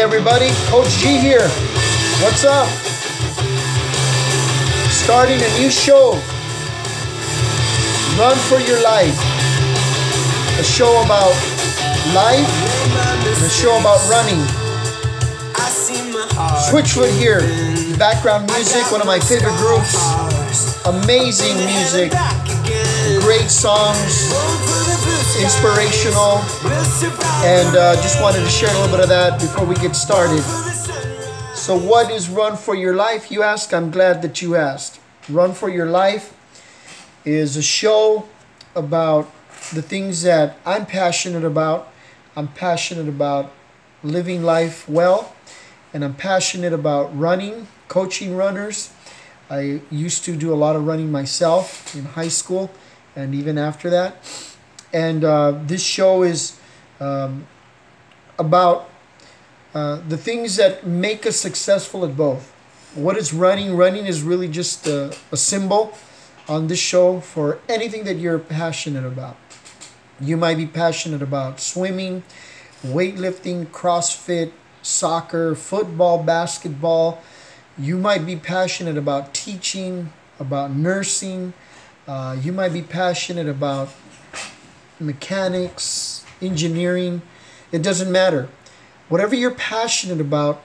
everybody, Coach G here. What's up? Starting a new show, Run for Your Life. A show about life and a show about running. Switchfoot here, background music, one of my favorite groups. Amazing music, great songs, inspirational, and just wanted to share a little bit of that before we get started. So what is Run for Your Life, you ask? I'm glad that you asked. Run for Your Life is a show about the things that I'm passionate about. I'm passionate about living life well, and I'm passionate about running, coaching runners. I used to do a lot of running myself in high school and even after that. And this show is about the things that make us successful at both. What is running? Running is really just a symbol on this show for anything that you're passionate about. You might be passionate about swimming, weightlifting, CrossFit, soccer, football, basketball. You might be passionate about teaching, about nursing. You might be passionate about mechanics, engineering. It doesn't matter. Whatever you're passionate about,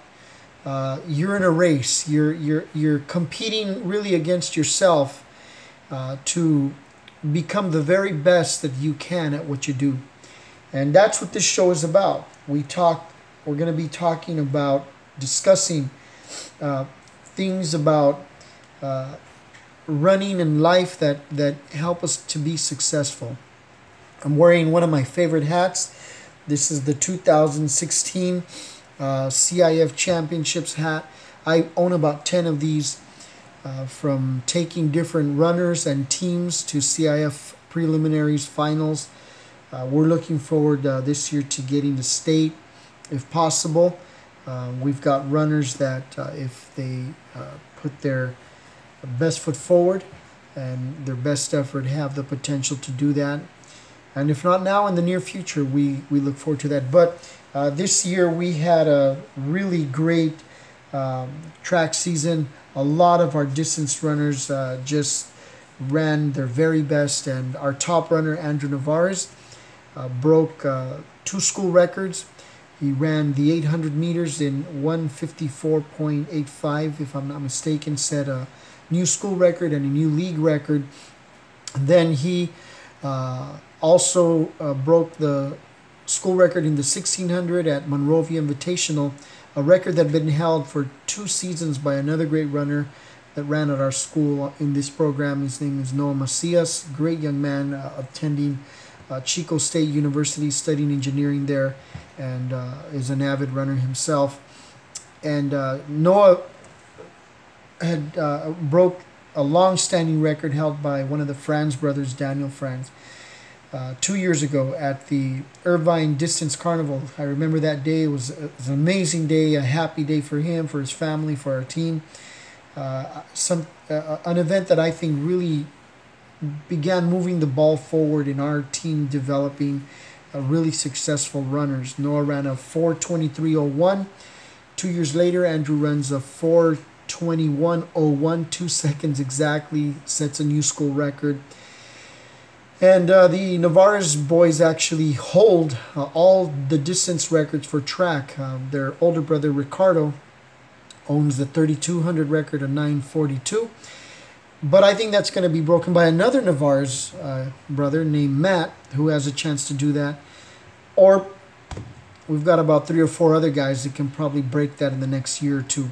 you're in a race. You're competing really against yourself to become the very best that you can at what you do. And that's what this show is about. We're going to be talking about, discussing things about running in life that help us to be successful. I'm wearing one of my favorite hats. This is the 2016 CIF Championships hat. I own about 10 of these, from taking different runners and teams to CIF preliminaries, finals. We're looking forward this year to getting to state if possible. We've got runners that if they put their best foot forward and their best effort, have the potential to do that. And if not now, in the near future, we look forward to that. But this year we had a really great track season. A lot of our distance runners just ran their very best, and our top runner, Andrew Navarez, broke 2 school records. He ran the 800 meters in 1:54.85, if I'm not mistaken, set a new school record and a new league record. Then he also broke the school record in the 1600 at Monrovia Invitational, a record that had been held for 2 seasons by another great runner that ran at our school in this program. His name is Noah Macias, great young man, attending Chico State University, studying engineering there, and is an avid runner himself. And Noah had broke a long-standing record held by one of the Franz brothers, Daniel Franz, 2 years ago at the Irvine Distance Carnival. I remember that day. It was an amazing day, a happy day for him, for his family, for our team. An event that I think really began moving the ball forward in our team, developing really successful runners. Noah ran a 4:23.01. 2 years later, Andrew runs a 4:21.01, 2 seconds exactly, sets a new school record. And the Navarez boys actually hold all the distance records for track. Their older brother, Ricardo, owns the 3,200 record of 9:42. But I think that's going to be broken by another Navarez brother named Matt, who has a chance to do that. Or we've got about 3 or 4 other guys that can probably break that in the next year or two.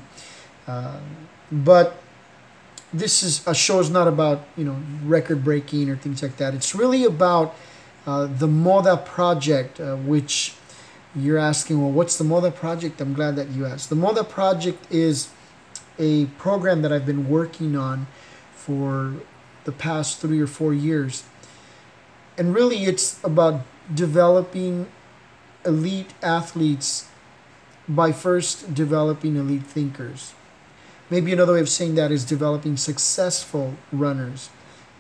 But this is a show is not about, record breaking or things like that. It's really about the Moda Project, which you're asking, well, what's the Moda Project? I'm glad that you asked. The Moda Project is a program that I've been working on for the past 3 or 4 years. And really it's about developing elite athletes by first developing elite thinkers. Maybe another way of saying that is developing successful runners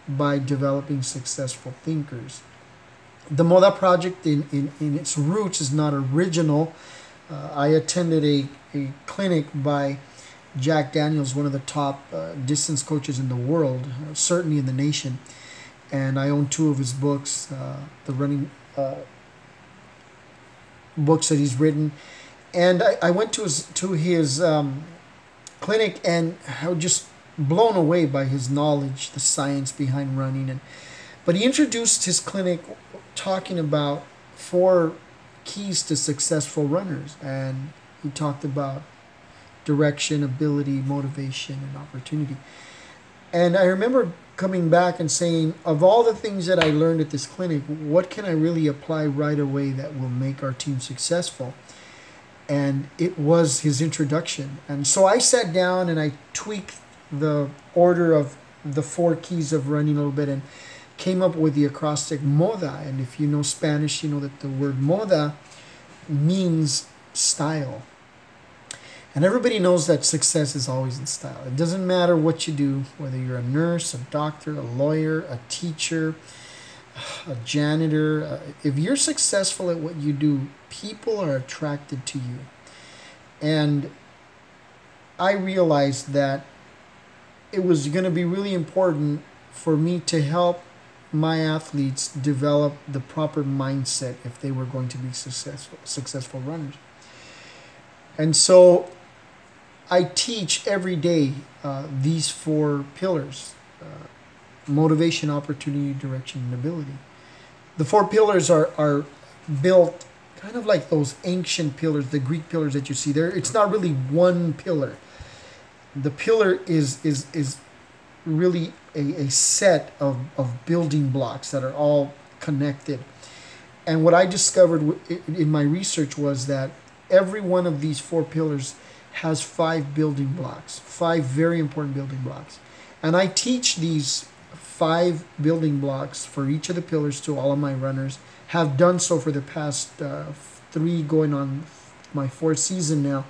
by developing successful thinkers. The Moda Project in its roots is not original. I attended a clinic by Jack Daniels, one of the top distance coaches in the world, certainly in the nation. And I own two of his books, the running books that he's written. And I went to his clinic, and I was just blown away by his knowledge, the science behind running. But he introduced his clinic talking about 4 keys to successful runners, and he talked about direction, ability, motivation, and opportunity. And I remember coming back and saying, of all the things that I learned at this clinic, what can I really apply right away that will make our team successful? And it was his introduction. And so I sat down and I tweaked the order of the 4 keys of running a little bit and came up with the acrostic MODA. And if you know Spanish, you know that the word MODA means style. And everybody knows that success is always in style. It doesn't matter what you do, whether you're a nurse, a doctor, a lawyer, a teacher, a janitor. If you're successful at what you do, people are attracted to you. And I realized that it was going to be really important for me to help my athletes develop the proper mindset if they were going to be successful runners. And so I teach every day these 4 pillars: motivation, opportunity, direction, and ability. The 4 pillars are built kind of like those ancient pillars, the Greek pillars that you see there. It's not really one pillar. The pillar is really a set of building blocks that are all connected. And what I discovered in my research was that every one of these 4 pillars has 5 building blocks, 5 very important building blocks. And I teach these 5 building blocks for each of the pillars to all of my runners. Have done so for the past 3, going on my 4th season now.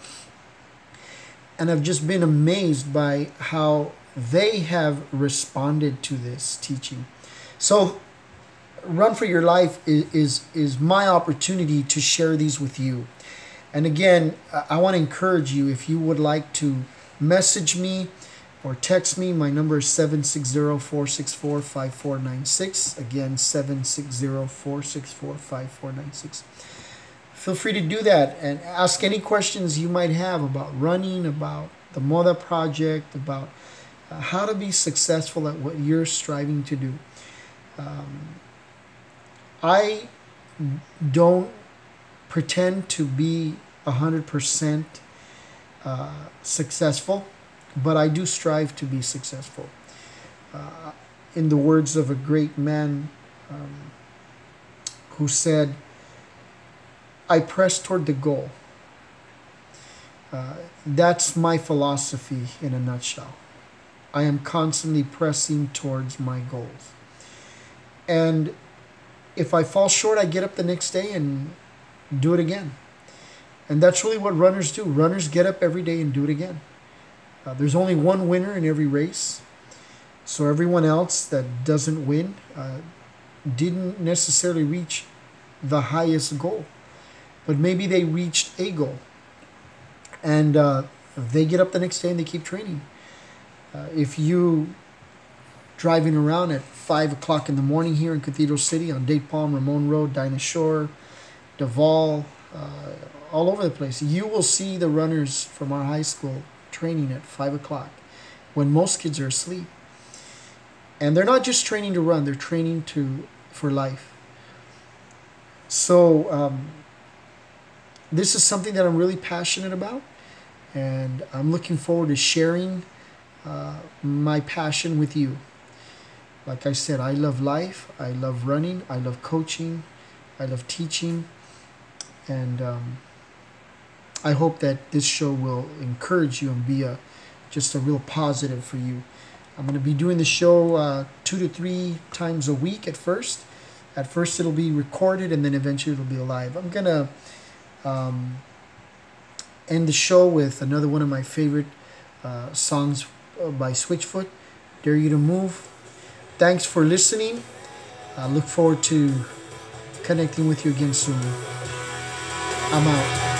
And I've just been amazed by how they have responded to this teaching. So Run for Your Life is my opportunity to share these with you. And again, I want to encourage you, if you would like to message me or text me, my number is 760-464-5496. Again, 760-464-5496. Feel free to do that and ask any questions you might have about running, about the MODA project, about how to be successful at what you're striving to do. I don't pretend to be 100% successful, but I do strive to be successful. In the words of a great man who said, I press toward the goal. That's my philosophy in a nutshell. I am constantly pressing towards my goals. And if I fall short, I get up the next day and do it again. And that's really what runners do. Runners get up every day and do it again. There's only one winner in every race. So everyone else that doesn't win didn't necessarily reach the highest goal. But maybe they reached a goal. And they get up the next day and they keep training. If you driving around at 5 o'clock in the morning here in Cathedral City on Date Palm, Ramon Road, Dinah Shore, Duval, all over the place, you will see the runners from our high school training at 5 o'clock when most kids are asleep. And they're not just training to run, they're training for life. So this is something that I'm really passionate about, and I'm looking forward to sharing my passion with you. Like I said, I love life, I love running, I love coaching, I love teaching, and I hope that this show will encourage you and be just a real positive for you. I'm going to be doing the show 2 to 3 times a week at first. At first it'll be recorded, and then eventually it'll be live. I'm going to end the show with another one of my favorite songs by Switchfoot, Dare You to Move. Thanks for listening. I look forward to connecting with you again soon. I'm out.